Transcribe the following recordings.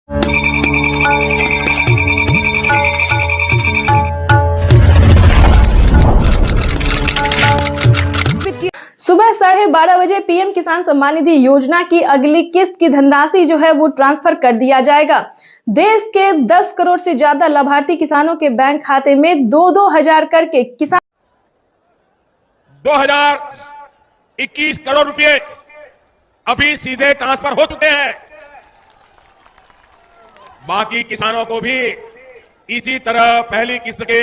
सुबह 12:30 बजे पीएम किसान सम्मान निधि योजना की अगली किस्त की धनराशि जो है वो ट्रांसफर कर दिया जाएगा। देश के 10 करोड़ से ज्यादा लाभार्थी किसानों के बैंक खाते में 2-2 हजार करके किसान 2021 करोड़ रुपए अभी सीधे ट्रांसफर हो चुके हैं। बाकी किसानों को भी इसी तरह पहली किस्त के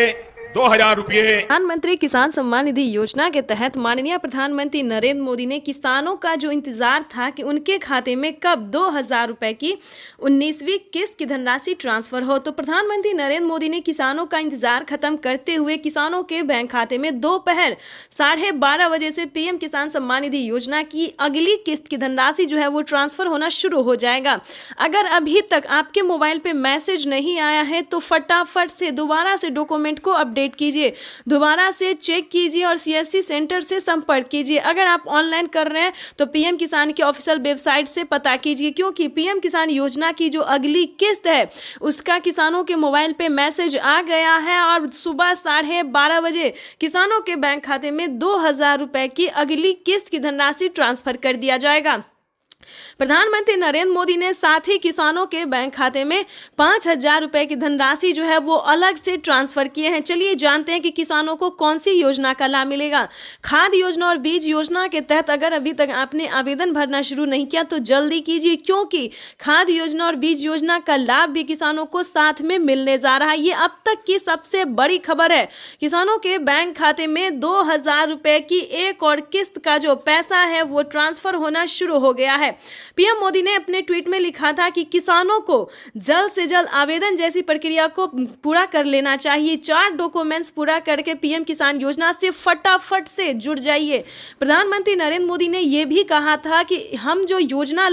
2000 रुपए। प्रधानमंत्री किसान सम्मान निधि योजना के तहत माननीय प्रधानमंत्री नरेंद्र मोदी ने किसानों का जो इंतजार था कि उनके खाते में कब 2000 रुपए की 19वीं किस्त की धनराशि ट्रांसफर हो, तो प्रधानमंत्री नरेंद्र मोदी ने किसानों का इंतजार खत्म करते हुए किसानों के बैंक खाते में दोपहर 12:30 बजे से पीएम किसान सम्मान निधि योजना की अगली किस्त की धनराशि जो है वो ट्रांसफर होना शुरू हो जाएगा। अगर अभी तक आपके मोबाइल पे मैसेज नहीं आया है तो फटाफट से दोबारा से डॉक्यूमेंट को अपडेट कीजिए, दोबारा से चेक कीजिए और सीएससी सेंटर से संपर्क कीजिए। अगर आप ऑनलाइन कर रहे हैं तो पीएम किसान की ऑफिशियल वेबसाइट से पता कीजिए, क्योंकि पीएम किसान योजना की जो अगली किस्त है उसका किसानों के मोबाइल पे मैसेज आ गया है और सुबह 12:30 बजे किसानों के बैंक खाते में 2000 रुपए की अगली किस्त की धनराशि ट्रांसफर कर दिया जाएगा। प्रधानमंत्री नरेंद्र मोदी ने साथ ही किसानों के बैंक खाते में 5000 रुपए की धनराशि जो है वो अलग से ट्रांसफर किए हैं। चलिए जानते हैं कि किसानों को कौन सी योजना का लाभ मिलेगा। खाद योजना और बीज योजना के तहत अगर अभी तक आपने आवेदन भरना शुरू नहीं किया तो जल्दी कीजिए, क्योंकि खाद योजना और बीज योजना का लाभ भी किसानों को साथ में मिलने जा रहा है। ये अब तक की सबसे बड़ी खबर है। किसानों के बैंक खाते में 2000 रुपए की एक और किस्त का जो पैसा है वो ट्रांसफर होना शुरू हो गया है। पीएम मोदी ने अपने ट्वीट में लिखा था कि किसानों को जल्द से जल्द आवेदन जैसी प्रक्रिया को पूरा कर लेना चाहिए। 4 डॉक्यूमेंट्स पूरा करके पीएम किसान योजना से फटाफट से जुड़ जाइए। प्रधानमंत्री नरेंद्र मोदी ने यह भी कहा था कि हम जो योजना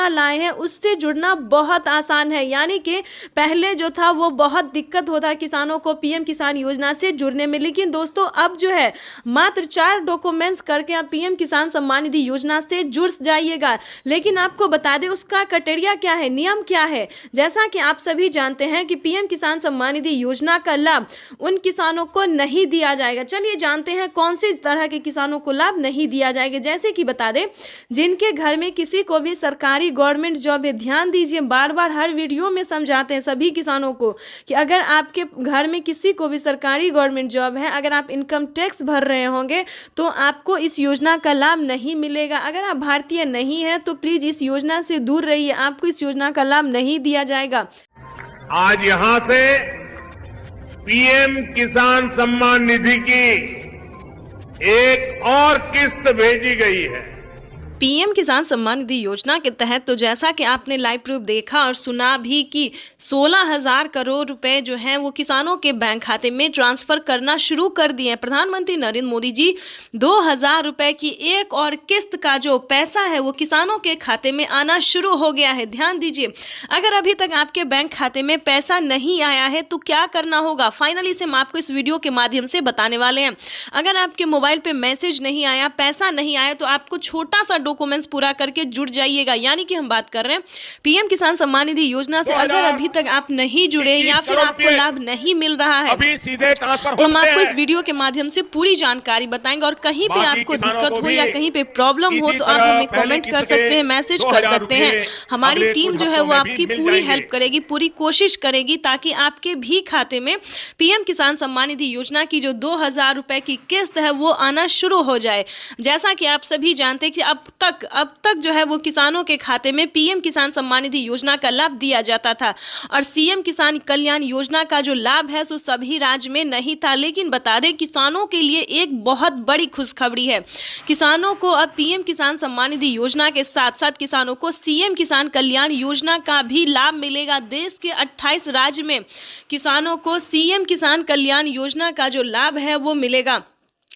लाए हैं उससे जुड़ना बहुत आसान है, यानी कि पहले जो था वो बहुत दिक्कत होता किसानों को पीएम किसान योजना से जुड़ने में, लेकिन दोस्तों अब जो है मात्र 4 डॉक्यूमेंट्स करके आप पीएम किसान सम्मान निधि योजना से जुड़ जाइएगा। लेकिन आपको बता दें उसका क्राइटेरिया क्या है, नियम क्या है। जैसा कि आप सभी जानते हैं कि पीएम किसान सम्मान निधि योजना का लाभ उन किसानों को नहीं दिया जाएगा। चलिए जानते हैं कौन सी तरह के किसानों को लाभ नहीं दिया जाएगा। जैसे कि बता दें जिनके घर में किसी को भी सरकारी गवर्नमेंट जॉब है, ध्यान दीजिए, बार बार हर वीडियो में समझाते हैं सभी किसानों को कि अगर आपके घर में किसी को भी सरकारी गवर्नमेंट जॉब है, अगर आप इनकम टैक्स भर रहे होंगे तो आपको इस योजना का लाभ नहीं मिलेगा। अगर आप भारतीय नहीं है तो प्लीज इस योजना से दूर रहिए, आपको इस योजना का लाभ नहीं दिया जाएगा। आज यहां से पीएम किसान सम्मान निधि की एक और किस्त भेजी गई है। पीएम किसान सम्मान निधि योजना के तहत तो जैसा कि आपने लाइव प्रूफ देखा और सुना भी कि 16,000 करोड़ रुपए जो हैं वो किसानों के बैंक खाते में ट्रांसफर करना शुरू कर दिए हैं। प्रधानमंत्री नरेंद्र मोदी जी 2000 रुपए की एक और किस्त का जो पैसा है वो किसानों के खाते में आना शुरू हो गया है। ध्यान दीजिए, अगर अभी तक आपके बैंक खाते में पैसा नहीं आया है तो क्या करना होगा, फाइनली से हम आपको इस वीडियो के माध्यम से बताने वाले हैं। अगर आपके मोबाइल पे मैसेज नहीं आया, पैसा नहीं आया, तो आपको छोटा सा डॉक्यूमेंट्स पूरा करके जुड़ जाइएगा। यानी कि हम बात कर रहे हैं पीएम किसान सम्मान निधि योजना से अगर अभी तक आप नहीं जुड़े या फिर आपको लाभ नहीं मिल रहा है अभी सीधे ट्रांसफर तो हम आपको इस वीडियो के माध्यम से पूरी जानकारी बताएंगे। और कहीं पे आपको दिक्कत हो या कहीं पे प्रॉब्लम हो तो आप हमें कमेंट कर सकते हैं, मैसेज कर सकते हैं। हमारी टीम जो है वो आपकी पूरी हेल्प करेगी, पूरी कोशिश करेगी ताकि आपके भी खाते में पीएम किसान सम्मान निधि योजना की जो 2000 रुपए की किस्त है वो आना शुरू हो जाए। जैसा कि आप सभी जानते हैं कि अब तक जो है वो किसानों के खाते में पीएम किसान सम्मान निधि योजना का लाभ दिया जाता था और सीएम किसान कल्याण योजना का जो लाभ है सो सभी राज्य में नहीं था। लेकिन बता दें किसानों के लिए एक बहुत बड़ी खुशखबरी है। किसानों को अब पीएम किसान सम्मान निधि योजना के साथ साथ किसानों को सीएम किसान कल्याण योजना का भी लाभ मिलेगा। देश के 28 राज्य में किसानों को सीएम किसान कल्याण योजना का जो लाभ है वो मिलेगा।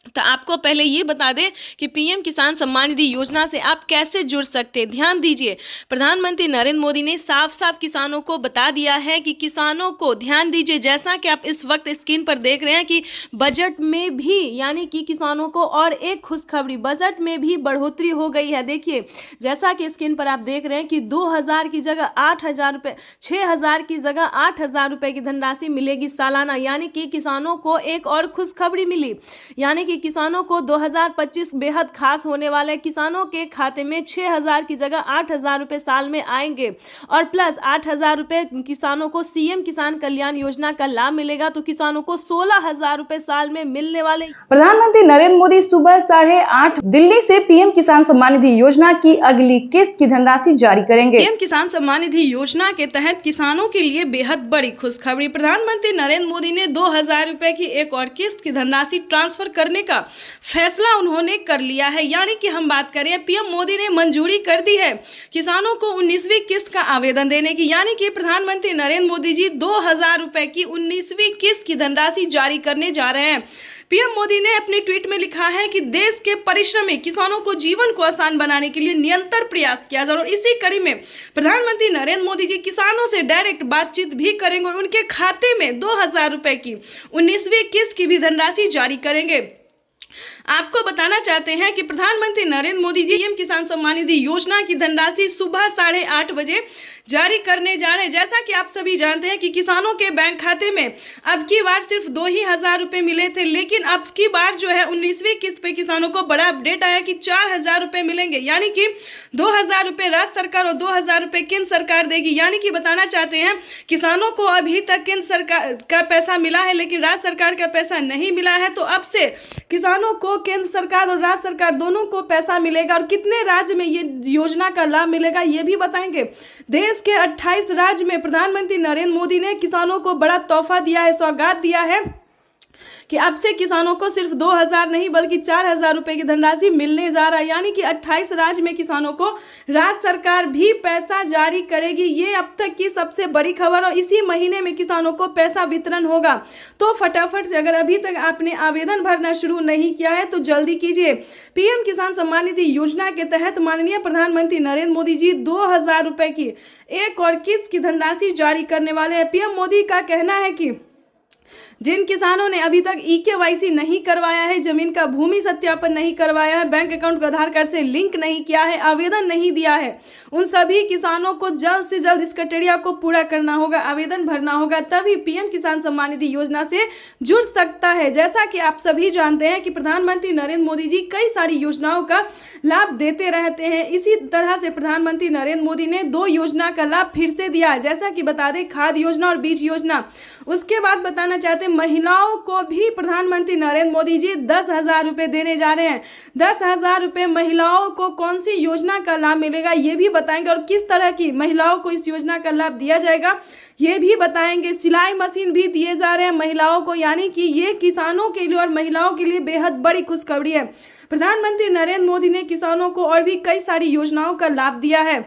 तो आपको पहले ये बता दें कि पीएम किसान सम्मान निधि योजना से आप कैसे जुड़ सकते हैं। ध्यान दीजिए, प्रधानमंत्री नरेंद्र मोदी ने साफ साफ किसानों को बता दिया है कि किसानों को ध्यान दीजिए, जैसा कि आप इस वक्त स्क्रीन पर देख रहे हैं कि बजट में भी यानी कि किसानों को और एक खुशखबरी, बजट में भी बढ़ोतरी हो गई है। देखिए, जैसा कि स्क्रीन पर आप देख रहे हैं कि 2000 की जगह 8000 रुपये, 6000 की जगह 8000 रुपये की धनराशि मिलेगी सालाना, यानी कि किसानों को एक और खुशखबरी मिली। यानी कि किसानों को 2025 बेहद खास होने वाले हैं। किसानों के खाते में 6000 की जगह 8000 रुपये साल में आएंगे और प्लस 8000 रुपये किसानों को सीएम किसान कल्याण योजना का लाभ मिलेगा, तो किसानों को 16000 रुपये साल में मिलने वाले। प्रधानमंत्री नरेंद्र मोदी सुबह 8:30 दिल्ली से पीएम किसान सम्मान निधि योजना की अगली किस्त की धनराशि जारी करेंगे। पीएम किसान सम्मान निधि योजना के तहत किसानों के लिए बेहद बड़ी खुशखबरी। प्रधानमंत्री नरेंद्र मोदी ने 2000 रुपये की एक और किस्त की धनराशि ट्रांसफर करने का फैसला उन्होंने कर लिया है। यानी कि हम बात करें, पीएम मोदी ने मंजूरी कर दी है किसानों को 19वीं किस्त का आवेदन देने की। यानी कि प्रधानमंत्री नरेंद्र मोदी जी 2000 रुपए की 19वीं किस्त की धनराशि जारी करने जा रहे हैं। पीएम मोदी ने अपने ट्वीट में लिखा है कि देश के परिश्रमी किसानों को जीवन को आसान बनाने के लिए निरंतर प्रयास किया जाए और इसी कड़ी में प्रधानमंत्री नरेंद्र मोदी जी किसानों से डायरेक्ट बातचीत भी करेंगे और उनके खाते में 2000 रुपए की 19वीं किस्त की भी धनराशि जारी करेंगे। आपको बताना चाहते हैं कि प्रधानमंत्री नरेंद्र मोदी जी पीएम किसान सम्मान निधि योजना की धनराशि सुबह 8:30 बजे जारी करने जा रहे हैं। जैसा कि आप सभी जानते हैं कि किसानों के बैंक खाते में अब की बार सिर्फ 2000 रुपये मिले थे, लेकिन अब की बार जो है 19वीं किस्त पे किसानों को बड़ा अपडेट आया कि 4000 रुपये मिलेंगे। यानी कि 2000 रुपये राज्य सरकार और 2000 रुपये केंद्र सरकार देगी। यानी कि बताना चाहते हैं किसानों को अभी तक केंद्र सरकार का पैसा मिला है लेकिन राज्य सरकार का पैसा नहीं मिला है, तो अब से किसानों को केंद्र सरकार और राज्य सरकार दोनों को पैसा मिलेगा और कितने राज्य में ये योजना का लाभ मिलेगा ये भी बताएंगे। देश के 28 राज्य में प्रधानमंत्री नरेंद्र मोदी ने किसानों को बड़ा तोहफा दिया है, सौगात दिया है कि अब से किसानों को सिर्फ 2000 नहीं बल्कि 4000 रुपए की धनराशि मिलने जा रहा है। यानी कि 28 राज्य में किसानों को राज्य सरकार भी पैसा जारी करेगी। ये अब तक की सबसे बड़ी खबर और इसी महीने में किसानों को पैसा वितरण होगा। तो फटाफट से अगर अभी तक आपने आवेदन भरना शुरू नहीं किया है तो जल्दी कीजिए। पीएम किसान सम्मान निधि योजना के तहत माननीय प्रधानमंत्री नरेंद्र मोदी जी 2000 रुपए की एक और किस्त की धनराशि जारी करने वाले हैं। पीएम मोदी का कहना है कि जिन किसानों ने अभी तक EKYC नहीं करवाया है, जमीन का भूमि सत्यापन नहीं करवाया है, बैंक अकाउंट को आधार कार्ड से लिंक नहीं किया है, आवेदन नहीं दिया है, उन सभी किसानों को जल्द से जल्द इस क्राइटेरिया को पूरा करना होगा, आवेदन भरना होगा, तभी पीएम किसान सम्मान निधि योजना से जुड़ सकता है। जैसा कि आप सभी जानते हैं कि प्रधानमंत्री नरेंद्र मोदी जी कई सारी योजनाओं का लाभ देते रहते हैं। इसी तरह से प्रधानमंत्री नरेंद्र मोदी ने 2 योजना का लाभ फिर से दिया है, जैसा कि बता दें खाद योजना और बीज योजना। उसके बाद बताना चाहते हैं महिलाओं को भी प्रधानमंत्री नरेंद्र मोदी जी 10,000 रुपये देने जा रहे हैं। 10,000 रुपये महिलाओं को कौन सी योजना का लाभ मिलेगा ये भी बताएंगे और किस तरह की महिलाओं को इस योजना का लाभ दिया जाएगा ये भी बताएंगे। सिलाई मशीन भी दिए जा रहे हैं महिलाओं को, यानी कि ये किसानों के लिए और महिलाओं के लिए बेहद बड़ी खुशखबरी है। प्रधानमंत्री नरेंद्र मोदी ने किसानों को और भी कई सारी योजनाओं का लाभ दिया है।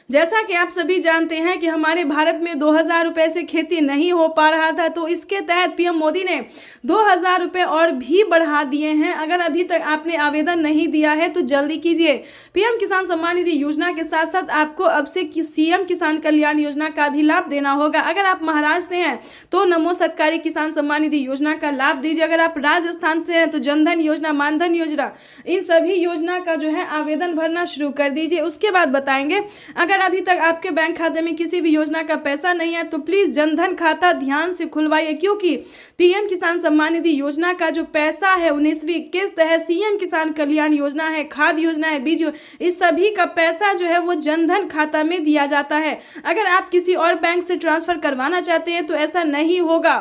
जैसा कि आप सभी जानते हैं कि हमारे भारत में 2000 रुपये से खेती नहीं हो पा रहा था, तो इसके तहत पीएम मोदी ने 2000 रुपये और भी बढ़ा दिए हैं। अगर अभी तक आपने आवेदन नहीं दिया है तो जल्दी कीजिए। पीएम किसान सम्मान निधि योजना के साथ साथ आपको अब से सीएम किसान कल्याण योजना का भी लाभ देना होगा। अगर आप महाराष्ट्र से हैं तो नमो सरकारी किसान सम्मान निधि योजना का लाभ दीजिए। अगर आप राजस्थान से हैं तो जनधन योजना, मानधन योजना, इन सभी योजना का जो है आवेदन भरना शुरू कर दीजिए। उसके बाद बताएंगे अगर अभी तक आपके बैंक खाते में किसी भी योजना का पैसा नहीं है तो प्लीज जनधन खाता ध्यान से खुलवाइए, क्योंकि पीएम किसान सम्मान निधि योजना का जो पैसा है 19वीं किस्त है, सीएम किसान कल्याण योजना है, खाद योजना है, बीज, इस सभी का पैसा जो है वो जनधन खाता में दिया जाता है। अगर आप किसी और बैंक से ट्रांसफर करवाना चाहते हैं तो ऐसा नहीं होगा,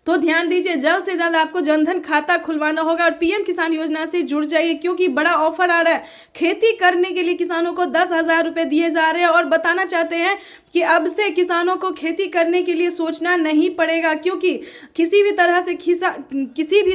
तो ध्यान दीजिए। जल्द से जल्द आपको जनधन खाता खुलवाना होगा और पीएम किसान योजना से जुड़ जाइए, क्योंकि बड़ा ऑफर आ रहा है। खेती करने के लिए किसानों को 10,000 रुपये दिए जा रहे हैं और बताना चाहते हैं कि अब से किसानों को खेती करने के लिए सोचना नहीं पड़ेगा, क्योंकि किसी भी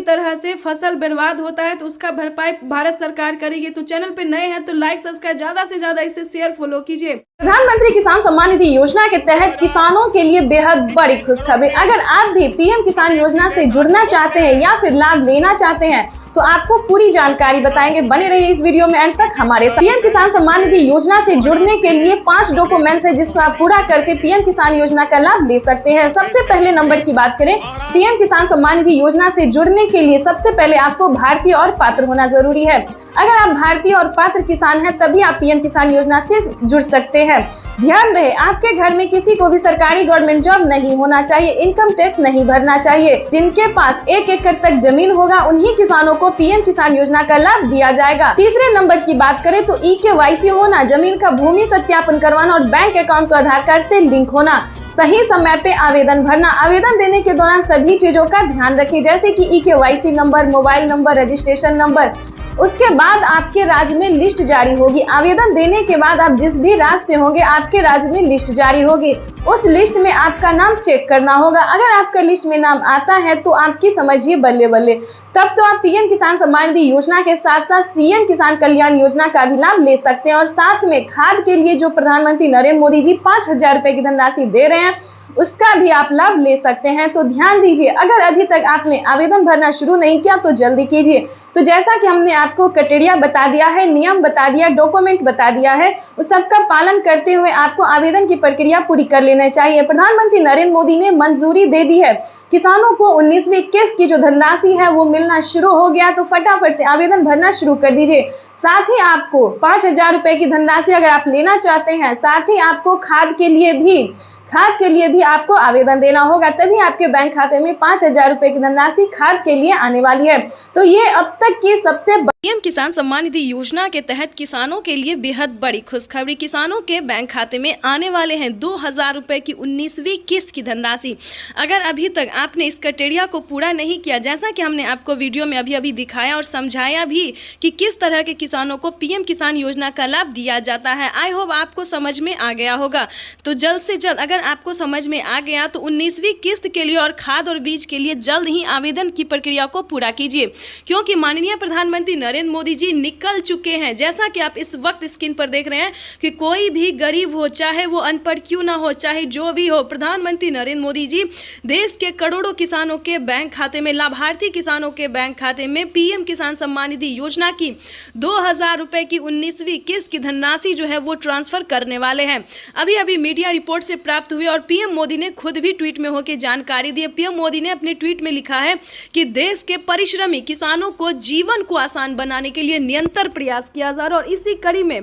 तरह से फसल बर्बाद होता है तो उसका भरपाई भारत सरकार करेगी। तो चैनल पे नए हैं तो लाइक सब्सक्राइब ज़्यादा से ज़्यादा इसे शेयर फॉलो कीजिए। प्रधानमंत्री किसान सम्मान निधि योजना के तहत किसानों के लिए बेहद बड़ी खुशखबरी। अगर आप भी पीएम किसान योजना से जुड़ना चाहते हैं या फिर लाभ लेना चाहते हैं तो आपको पूरी जानकारी बताएंगे। बने रहिए इस वीडियो में अंत तक हमारे साथ। पीएम किसान सम्मान निधि योजना से जुड़ने के लिए 5 डॉक्यूमेंट्स है जिसको आप पूरा करके पीएम किसान योजना का लाभ ले सकते हैं। सबसे पहले नंबर की बात करें, पीएम किसान सम्मान निधि योजना से जुड़ने के लिए सबसे पहले आपको भारतीय और पात्र होना जरूरी है। अगर आप भारतीय और पात्र किसान हैं तभी आप पीएम किसान योजना से जुड़ सकते हैं। ध्यान रहे, आपके घर में किसी को भी सरकारी गवर्नमेंट जॉब नहीं होना चाहिए, इनकम टैक्स नहीं भरना चाहिए। जिनके पास 1 एकड़ तक जमीन होगा उन्हीं किसानों को पीएम किसान योजना का लाभ दिया जाएगा। तीसरे नंबर की बात करें तो ई-केवाईसी होना, जमीन का भूमि सत्यापन करवाना और बैंक अकाउंट को आधार कार्ड से लिंक होना, सही समय पे आवेदन भरना। आवेदन देने के दौरान सभी चीजों का ध्यान रखें जैसे कि e-KYC number, mobile number, registration number. उसके बाद आपके राज्य में लिस्ट जारी होगी। आवेदन देने के बाद आप जिस भी राज्य से होंगे आपके राज्य में लिस्ट जारी होगी। उस लिस्ट में आपका नाम चेक करना होगा। अगर आपका लिस्ट में नाम आता है तो आपकी समझिए बल्ले बल्ले, तब तो आप पीएम किसान सम्मान निधि योजना के साथ साथ सीएम किसान कल्याण योजना का भी लाभ ले सकते हैं। और साथ में खाद के लिए जो प्रधानमंत्री नरेंद्र मोदी जी 5,000 रुपए की धनराशि दे रहे हैं उसका भी आप लाभ ले सकते हैं। तो ध्यान दीजिए, अगर अभी तक आपने आवेदन भरना शुरू नहीं किया तो जल्दी कीजिए। तो जैसा कि हमने आपको क्राइटेरिया बता दिया है, नियम बता दिया, डॉक्यूमेंट बता दिया है, उस सबका पालन करते हुए आपको आवेदन की प्रक्रिया पूरी कर लेना चाहिए। प्रधानमंत्री नरेंद्र मोदी ने मंजूरी दे दी है, किसानों को 19वीं किस्त की जो धनराशि है वो मिलना शुरू हो गया। तो फटाफट से आवेदन भरना शुरू कर दीजिए। साथ ही आपको 5,000 रुपए की धनराशि अगर आप लेना चाहते हैं, साथ ही आपको खाद के लिए भी आपको आवेदन देना होगा, तभी आपके बैंक खाते में 5,000 रुपए की धनराशि खाद के लिए आने वाली है। तो ये अब तक की सबसे पीएम किसान सम्मान निधि योजना के तहत किसानों के लिए बेहद बड़ी खुशखबरी। किसानों के बैंक खाते में आने वाले हैं 2,000 रुपए की 19वीं किस्त की धनराशि। अगर अभी तक आपने इस क्राइटेरिया को पूरा नहीं किया, जैसा कि हमने आपको वीडियो में अभी दिखाया और समझाया भी कि किस तरह के किसानों को पीएम किसान योजना का लाभ दिया जाता है, आई होप आपको समझ में आ गया होगा। तो जल्द से जल्द अगर आपको समझ में आ गया तो 19वीं किस्त के लिए और खाद और बीज के लिए जल्द ही आवेदन की प्रक्रिया को पूरा कीजिए, क्योंकि माननीय प्रधानमंत्री नरेंद्र मोदी जी निकल चुके हैं। जैसा कि आप इस वक्त स्क्रीन पर देख रहे हैं कि कोई भी गरीब हो, चाहे वो अनपढ़ क्यों ना हो, चाहे जो भी हो, प्रधानमंत्री नरेंद्र मोदी जी देश के करोड़ों किसानों के बैंक खाते में, लाभार्थी किसानों के बैंक खाते में पीएम किसान सम्मान निधि योजना की 2,000 रुपए की 19वीं किस्त की धनराशि जो है वो ट्रांसफर करने वाले हैं। अभी मीडिया रिपोर्ट से प्राप्त हुई और पीएम मोदी ने खुद भी ट्वीट में होकर जानकारी दी। पीएम मोदी ने अपने ट्वीट में लिखा है कि देश के परिश्रमी किसानों को जीवन को आसान बनाने के लिए निरंतर प्रयास किया जा रहा है और इसी कड़ी में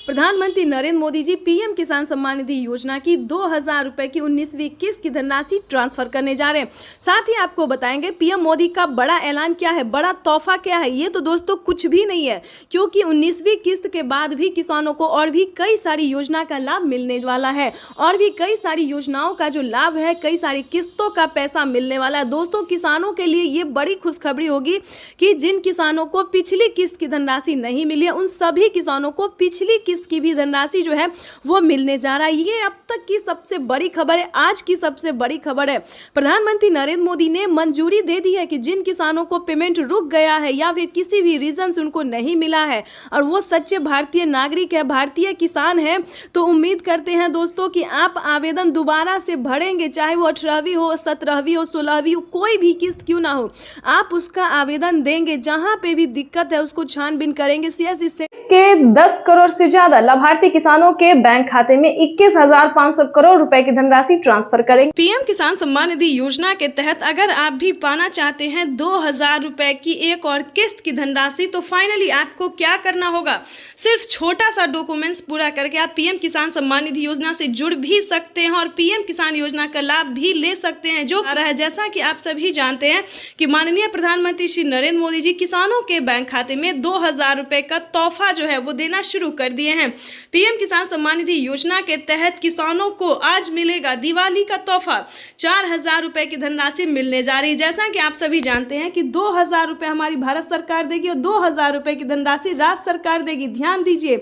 प्रधानमंत्री नरेंद्र मोदी जी पीएम किसान सम्मान निधि योजना की 2,000 रुपए की 19वीं किस्त की धनराशि ट्रांसफर करने जा रहे हैं। साथ ही आपको बताएंगे पीएम मोदी का बड़ा ऐलान क्या है, बड़ा तोहफा क्या है। ये तो दोस्तों कुछ भी नहीं है, क्योंकि 19वीं किस्त के बाद भी किसानों को और भी कई सारी योजना का लाभ मिलने वाला है, और भी कई सारी योजनाओं का जो लाभ है, कई सारी किस्तों का पैसा मिलने वाला है। दोस्तों, किसानों के लिए ये बड़ी खुशखबरी होगी कि जिन किसानों को पिछली किस्त की धनराशि नहीं मिली है उन सभी किसानों को पिछली किस्त की भी धनराशि जो है वो मिलने जा रहा है। ये अब तक की सबसे बड़ी खबर है, आज की सबसे बड़ी खबर है। प्रधानमंत्री नरेंद्र मोदी ने मंजूरी दे दी है कि जिन किसानों को पेमेंट रुक गया है या फिर किसी भी रीजन से उनको नहीं मिला है और वो सच्चे भारतीय नागरिक है, भारतीय किसान है, तो उम्मीद करते हैं दोस्तों कि आप आवेदन दोबारा से भरेंगे, चाहे वो 18वीं हो, 17वीं हो, 16वीं हो, कोई भी किस्त क्यों ना हो, आप उसका आवेदन देंगे। जहां पे भी दिक्कत है उसको छानबीन करेंगे। सीएससी से के 10 करोड़ से ज्यादा लाभार्थी किसानों के बैंक खाते में 21,500 करोड़ रुपए की धनराशि ट्रांसफर करेंगे। पीएम किसान सम्मान निधि योजना के तहत अगर आप भी पाना चाहते हैं 2,000 रुपए की एक और किस्त की धनराशि, तो फाइनली आपको क्या करना होगा, सिर्फ छोटा सा डॉक्यूमेंट्स पूरा करके आप पीएम किसान सम्मान निधि योजना से जुड़ भी सकते हैं और पीएम किसान योजना का लाभ भी ले सकते हैं। जो आ रहा है, जैसा कि आप सभी जानते हैं कि माननीय प्रधानमंत्री श्री नरेंद्र मोदी जी किसानों के बैंक खाते में 2,000 रुपए का तोहफा जो है वो देना शुरू कर दिए हैं। पीएम किसान सम्मान निधि योजना के तहत किसानों को आज मिलेगा दिवाली का तोहफा, 4,000 रुपए की धनराशि मिलने जा रही है। जैसा कि आप सभी जानते हैं कि 2,000 रुपए हमारी भारत सरकार देगी और 2,000 रुपए की धनराशि राज्य सरकार देगी। ध्यान दीजिए,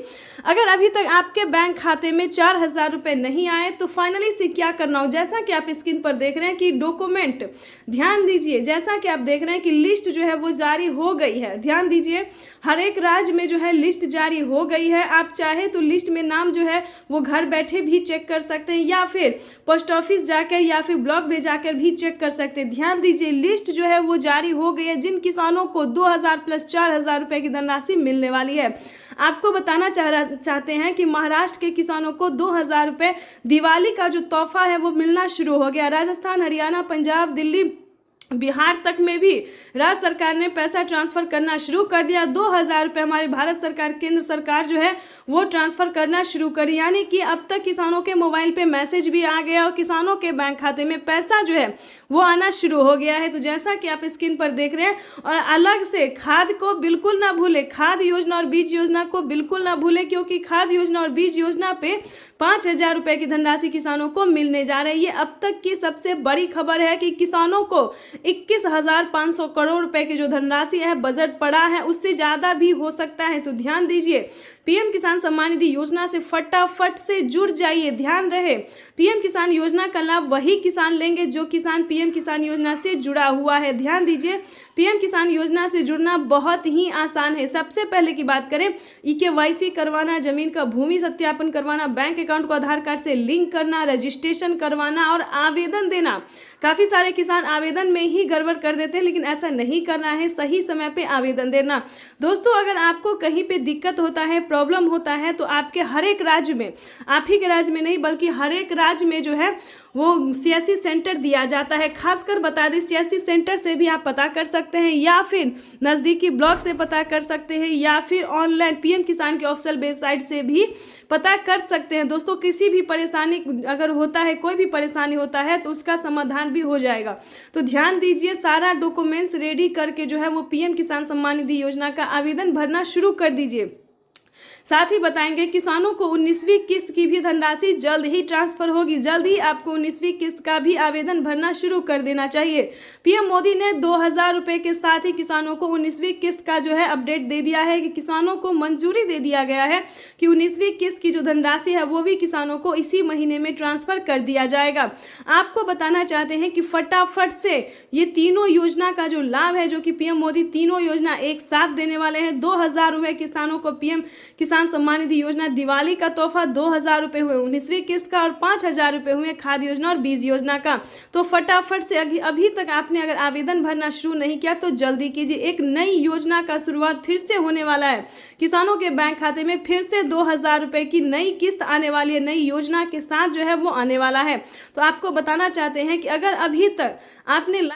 अगर अभी तक आपके बैंक खाते में 4,000 रुपए नहीं आए तो फाइनली से क्या करना हो, जैसा कि आप स्क्रीन पर देख रहे हैं कि डॉक्यूमेंट, ध्यान दीजिए, जैसा कि आप देख रहे हैं कि लिस्ट जो है वो जारी हो गई है। ध्यान दीजिए, हर एक राज्य में जो है लिस्ट जारी हो गई है। आप चाहे तो लिस्ट में नाम जो है वो घर बैठे भी चेक कर सकते हैं, या फिर पोस्ट ऑफिस जाकर या फिर ब्लॉक में जाकर भी चेक कर सकते हैं। ध्यान दीजिए, लिस्ट जो है वो जारी हो गई है जिन किसानों को 2000 प्लस 4000 रुपए की धनराशि मिलने वाली है। आपको बताना चाहते हैं कि महाराष्ट्र के किसानों को 2000 रुपए दिवाली का जो तोहफा है वो मिलना शुरू हो गया। राजस्थान, हरियाणा, पंजाब, दिल्ली, बिहार तक में भी राज्य सरकार ने पैसा ट्रांसफर करना शुरू कर दिया। 2000 रुपये हमारी भारत सरकार, केंद्र सरकार जो है वो ट्रांसफर करना शुरू करी, यानी कि अब तक किसानों के मोबाइल पे मैसेज भी आ गया और किसानों के बैंक खाते में पैसा जो है वो आना शुरू हो गया है। तो जैसा कि आप स्क्रीन पर देख रहे हैं, और अलग से खाद को बिल्कुल ना भूले, खाद योजना और बीज योजना को बिल्कुल ना भूले, क्योंकि खाद योजना और बीज योजना पे 5000 रुपए की धनराशि किसानों को मिलने जा रही है। ये अब तक की सबसे बड़ी खबर है कि किसानों को 21,500 करोड़ रुपए की जो धनराशि है बजट पड़ा है, उससे ज्यादा भी हो सकता है। तो ध्यान दीजिए, पीएम किसान सम्मान निधि योजना से फटाफट से जुड़ जाइए। ध्यान रहे, पीएम किसान योजना का लाभ वही किसान लेंगे जो किसान पीएम किसान योजना से जुड़ा हुआ है। ध्यान दीजिए, पीएम किसान योजना से जुड़ना बहुत ही आसान है। सबसे पहले की बात करें, EKYC करवाना, जमीन का भूमि सत्यापन करवाना, बैंक अकाउंट को आधार कार्ड से लिंक करना, रजिस्ट्रेशन करवाना और आवेदन देना। काफी सारे किसान आवेदन में ही गड़बड़ कर देते हैं, लेकिन ऐसा नहीं करना है, सही समय पे आवेदन देना। दोस्तों, अगर आपको कहीं पे दिक्कत होता है, प्रॉब्लम होता है, तो आपके हर एक राज्य में, आप ही के राज्य में नहीं बल्कि हर एक राज्य में जो है वो CSC सेंटर दिया जाता है। खासकर बता दें, CSC सेंटर से भी आप पता कर सकते हैं, या फिर नज़दीकी ब्लॉक से पता कर सकते हैं, या फिर ऑनलाइन पीएम किसान के ऑफिशियल वेबसाइट से भी पता कर सकते हैं। दोस्तों, किसी भी परेशानी अगर होता है, कोई भी परेशानी होता है, तो उसका समाधान भी हो जाएगा। तो ध्यान दीजिए, सारा डॉक्यूमेंट्स रेडी करके जो है वो पीएम किसान सम्मान निधि योजना का आवेदन भरना शुरू कर दीजिए। साथ ही बताएंगे किसानों को 19वीं किस्त की भी धनराशि जल्द ही ट्रांसफर होगी। जल्द ही आपको 19वीं किस्त का भी आवेदन भरना शुरू कर देना चाहिए। पीएम मोदी ने 2000 रुपए के साथ ही किसानों को 19वीं किस्त का जो है अपडेट दे दिया है कि किसानों को मंजूरी दे दिया गया है कि 19वीं किस्त की जो धनराशि है वो भी किसानों को इसी महीने में ट्रांसफर कर दिया जाएगा। आपको बताना चाहते हैं कि फटाफट से ये तीनों योजना का जो लाभ है, जो कि पीएम मोदी तीनों योजना एक साथ देने वाले हैं। 2000 रुपए किसानों को पीएम किसान सम्मान निधि योजना दिवाली का तोहफा, 2000 रुपए हुए 19वीं किस्त का, और 5000 रुपए हुए खाद योजना और बीज योजना का। तो फटाफट से अभी तक आपने अगर आवेदन भरना शुरू नहीं किया तो जल्दी कीजिए। एक नई योजना का शुरुआत फिर से होने वाला है। किसानों के बैंक खाते में फिर से 2000 रुपए की नई किस्त आने वाली है, नई योजना के साथ जो है वो आने वाला है। तो आपको बताना चाहते हैं कि अगर अभी तक आपने